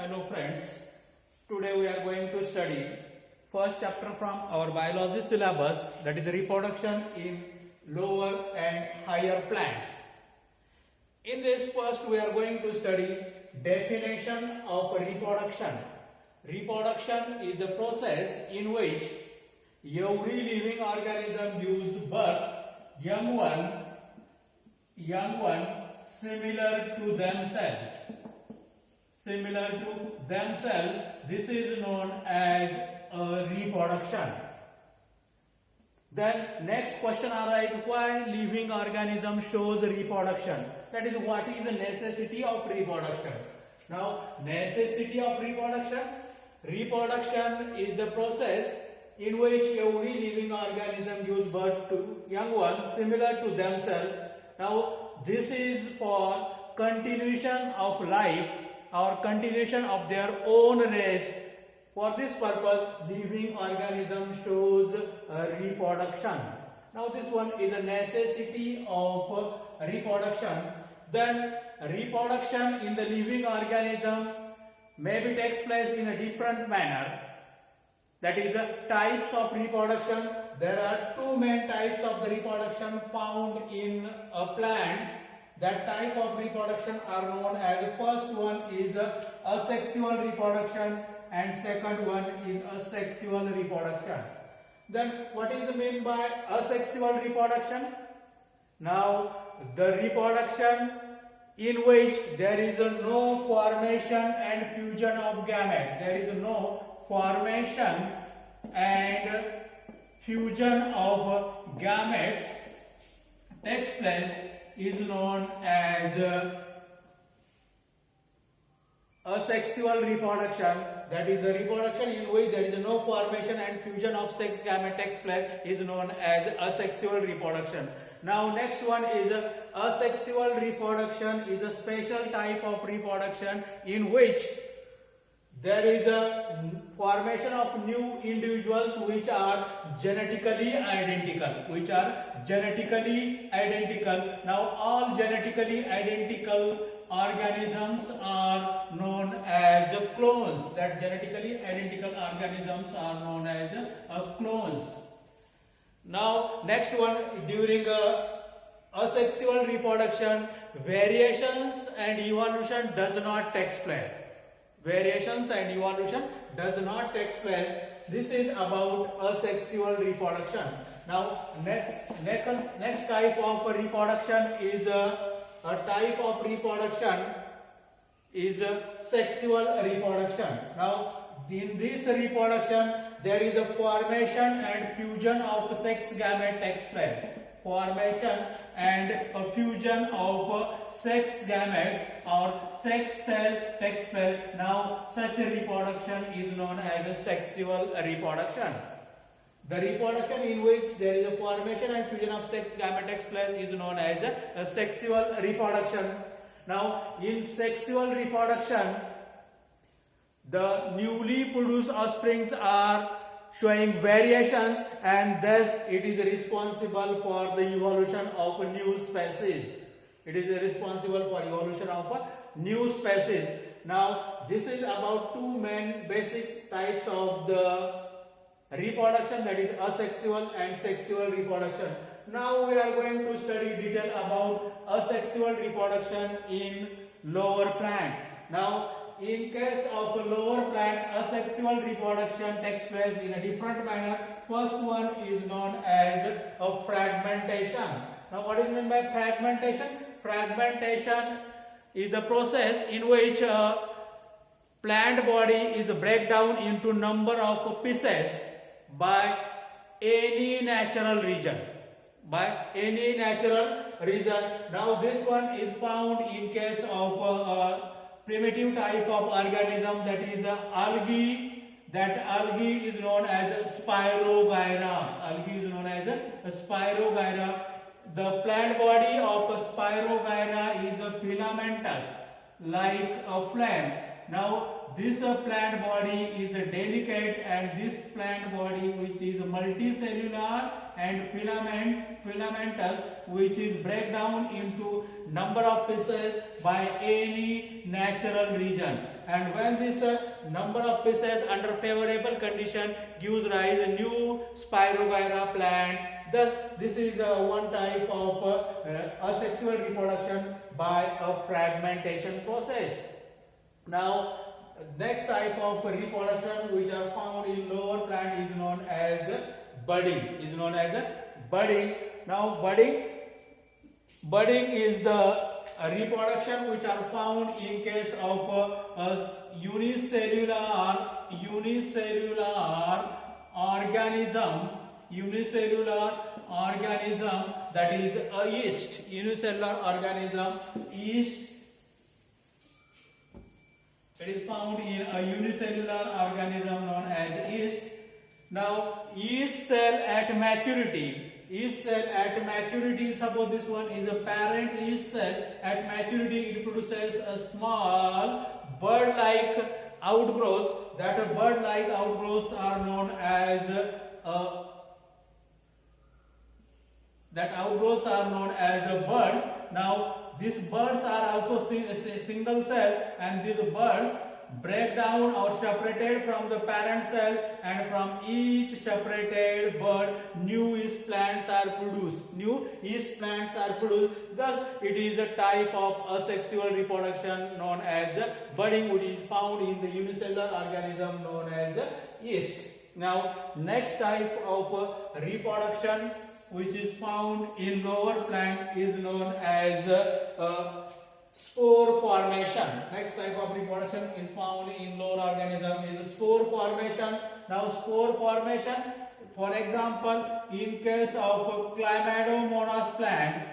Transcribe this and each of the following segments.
Hello friends, today we are going to study first chapter from our biology syllabus, that is reproduction in lower and higher plants. In this first we are going to study definition of reproduction. Reproduction is the process in which every living organism gives birth young one similar to themselves. This is known as reproduction. Then next question arises, why living organism shows reproduction? That is, what is the necessity of reproduction? Now, necessity of reproduction. Reproduction is the process in which every living organism gives birth to young ones similar to themselves. Now, this is for continuation of life or continuation of their own race. For this purpose, living organism shows reproduction. Now this one is a necessity of reproduction. Then reproduction in the living organism maybe takes place in a different manner. That is the types of reproduction. There are two main types of the reproduction found in plants. That type of reproduction are known as, first one is asexual reproduction and second one is asexual reproduction. Then what is meant by asexual reproduction? Now the reproduction in which there is no formation and fusion of gametes. There is no formation and fusion of gametes takes place is known as asexual reproduction. That is the reproduction in which there is no formation and fusion of sex gamete takes place is known as asexual reproduction. Now next one is asexual reproduction is a special type of reproduction in which there is a formation of new individuals which are genetically identical. Now all genetically identical organisms are known as clones. That genetically identical organisms are known as clones. Now next one, during asexual reproduction, variations and evolution does not take place. This is about asexual reproduction. Now next type of reproduction is a type of reproduction is sexual reproduction. Now in this reproduction there is a formation and fusion of sex gamete takes place. Formation and a fusion of sex gametes or sex cell takes place. Now such a reproduction is known as a sexual reproduction. The reproduction in which there is a formation and fusion of sex gamete takes place is known as a sexual reproduction. Now in sexual reproduction, the newly produced offsprings are showing variations and thus it is responsible for the evolution of new species. Now this is about two main basic types of the reproduction, that is asexual and sexual reproduction. Now we are going to study detail about asexual reproduction in lower plant. Now in case of lower plant, asexual reproduction takes place in a different manner. First one is known as a fragmentation. Now what is meant by fragmentation? Fragmentation is the process in which plant body is break down into number of pieces by any natural region. Now this one is found in case of primitive type of organism, that is algae. That algae is known as Spirogyra. The plant body of Spirogyra is filamentous, like a flame. Now this plant body is delicate, and this plant body which is multicellular and filamentous, which is break down into number of pieces by any natural region. And when this number of pieces under favorable condition gives rise a new Spirogyra plant. Thus, this is one type of asexual reproduction by a fragmentation process. Now, next type of reproduction which are found in lower plant is known as budding. Now, budding is the reproduction which are found in case of unicellular organism, that is a yeast. Unicellular organism, yeast. It is found in a unicellular organism known as yeast. Now, yeast cell at maturity. Suppose this one is a parent yeast cell. At maturity, it produces a small bird-like outgrowths. That bird-like outgrowths are known as birds. Now, these birds are also single cell, and these birds break down or separated from the parent cell, and from each separated bird new yeast plants are produced. Thus, it is a type of asexual reproduction known as budding, which is found in the unicellular organism known as yeast. Now, next type of reproduction which is found in lower plant is known as spore formation. Next type of reproduction is found in lower organism is spore formation. Now, spore formation, for example, in case of Chlamydomonas plant,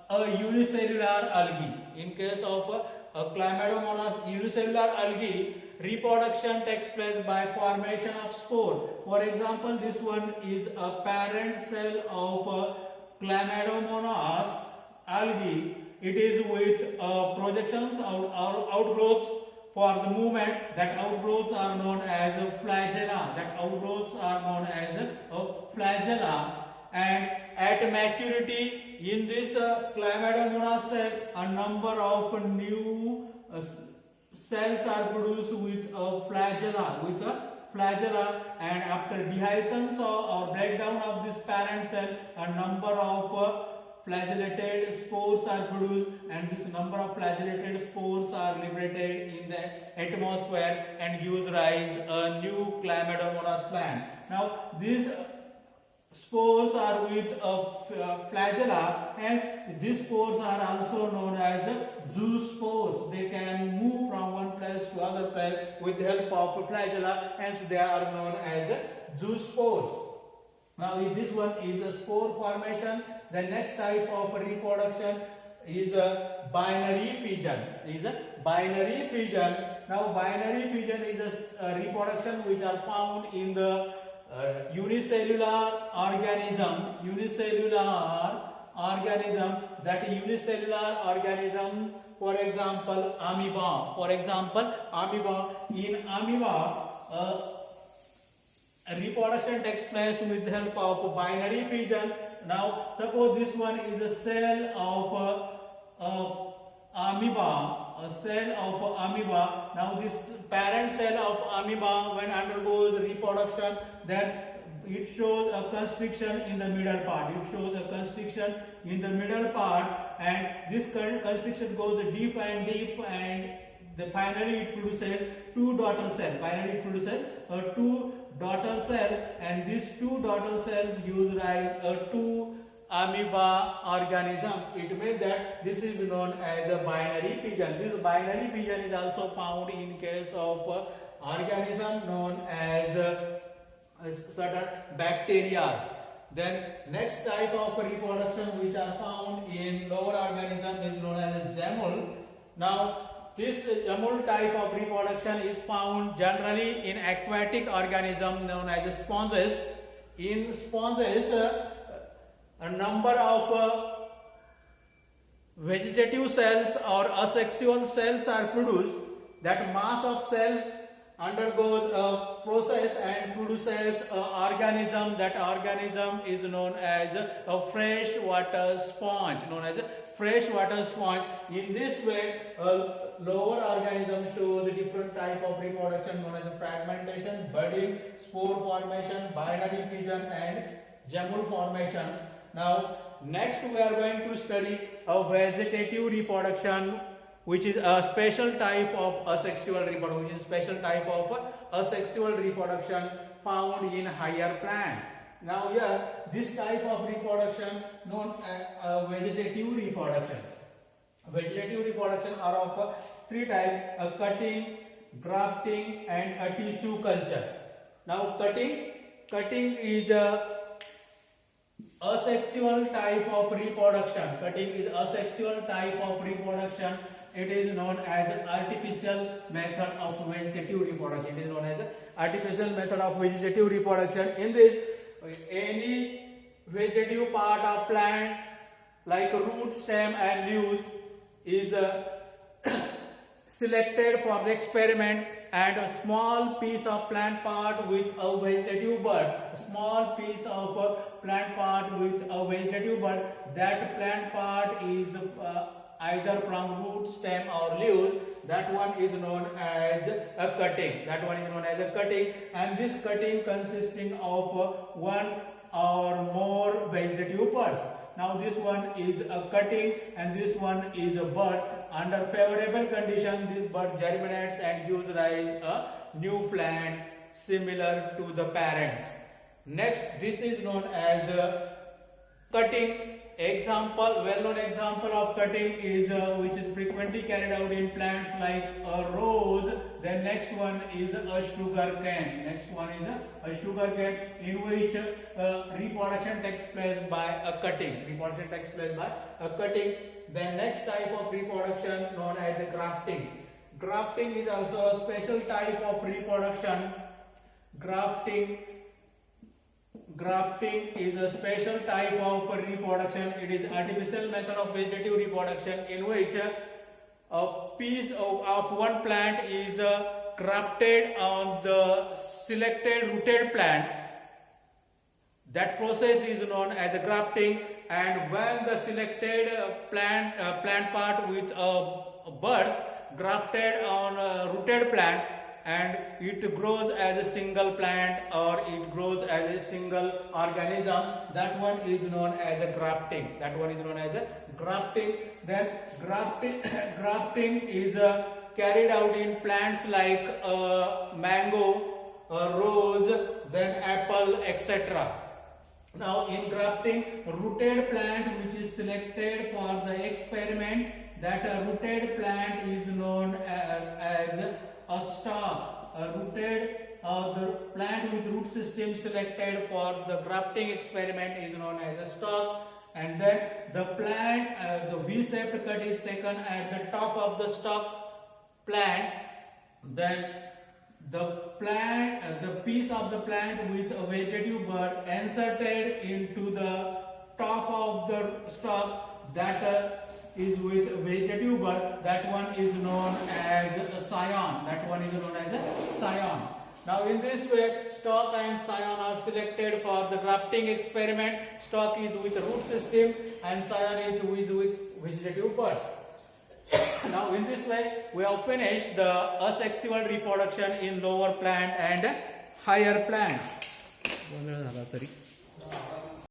a unicellular algae. In case of Chlamydomonas unicellular algae, reproduction takes place by formation of spore. For example, this one is a parent cell of Chlamydomonas algae. It is with projections or outgrowths for the movement. That outgrowths are known as flagella. And at maturity, in this Chlamydomonas cell, a number of new cells are produced with a flagella, and after dehiscence or breakdown of this parent cell, a number of flagellated spores are produced, and this number of flagellated spores are liberated in the atmosphere and gives rise a new Chlamydomonas plant. Now, these spores are with a flagella, and these spores are also known as zoospores. They can move from one place to other place with the help of flagella, hence they are known as zoospores. Now, if this one is a spore formation, the next type of reproduction is a binary fission. Now, binary fission is a reproduction which are found in the unicellular organism. That unicellular organism, for example, amoeba. In amoeba, reproduction takes place with the help of binary fission. Now, suppose this one is a cell of amoeba. Now, this parent cell of amoeba, when undergoes reproduction, then it shows a constriction in the middle part. And this constriction goes deep, and finally it produces two daughter cells. And these two daughter cells gives rise to amoeba organism. It means that this is known as a binary fission. This binary fission is also found in case of organism known as certain bacteria. Then next type of reproduction which are found in lower organism is known as gemule. Now, this gemule type of reproduction is found generally in aquatic organism known as sponges. In sponges, a number of vegetative cells or asexual cells are produced. That mass of cells undergoes a process and produces an organism. That organism is known as a freshwater sponge. In this way, a lower organism shows different type of reproduction known as fragmentation, budding, spore formation, binary fission, and gemule formation. Now, next we are going to study a vegetative reproduction, which is a special type of asexual reproduction, found in higher plant. Now here, this type of reproduction known as vegetative reproduction. Vegetative reproduction are of three types: a cutting, grafting, and a tissue culture. Now cutting is a asexual type of reproduction. It is known as artificial method of vegetative reproduction. In this, any vegetative part of plant like root, stem, and leaves is selected for the experiment, and a small piece of plant part with a vegetative bud. That plant part is either from root, stem, or leaves. That one is known as a cutting. And this cutting consisting of one or more vegetative buds. Now this one is a cutting and this one is a bud. Under favorable condition, this bud germinates and gives rise a new plant similar to the parent. Next, this is known as cutting. Well-known example of cutting is which is frequently carried out in plants like a rose. Then next one is a sugar cane. In which reproduction takes place by a cutting. Then next type of reproduction known as grafting. Grafting is also a special type of reproduction. Grafting is a special type of reproduction. It is artificial method of vegetative reproduction in which a piece of one plant is grafted on the selected rooted plant. That process is known as grafting, and when the selected plant part with buds grafted on a rooted plant, and it grows as a single plant or it grows as a single organism, that one is known as a grafting. Then grafting is carried out in plants like mango, rose, then apple, etc. Now in grafting, rooted plant which is selected for the experiment, that rooted plant is known as a stalk. The plant with root system selected for the grafting experiment is known as a stalk. And then the plant, the V-shaped cut is taken at the top of the stalk plant. Then the piece of the plant with a vegetative bud inserted into the top of the stalk, that is with vegetative bud, that one is known as a scion. Now in this way, stalk and scion are selected for the grafting experiment. Stalk is with root system and scion is with vegetative buds. Now in this way, we have finished the asexual reproduction in lower plant and higher plants.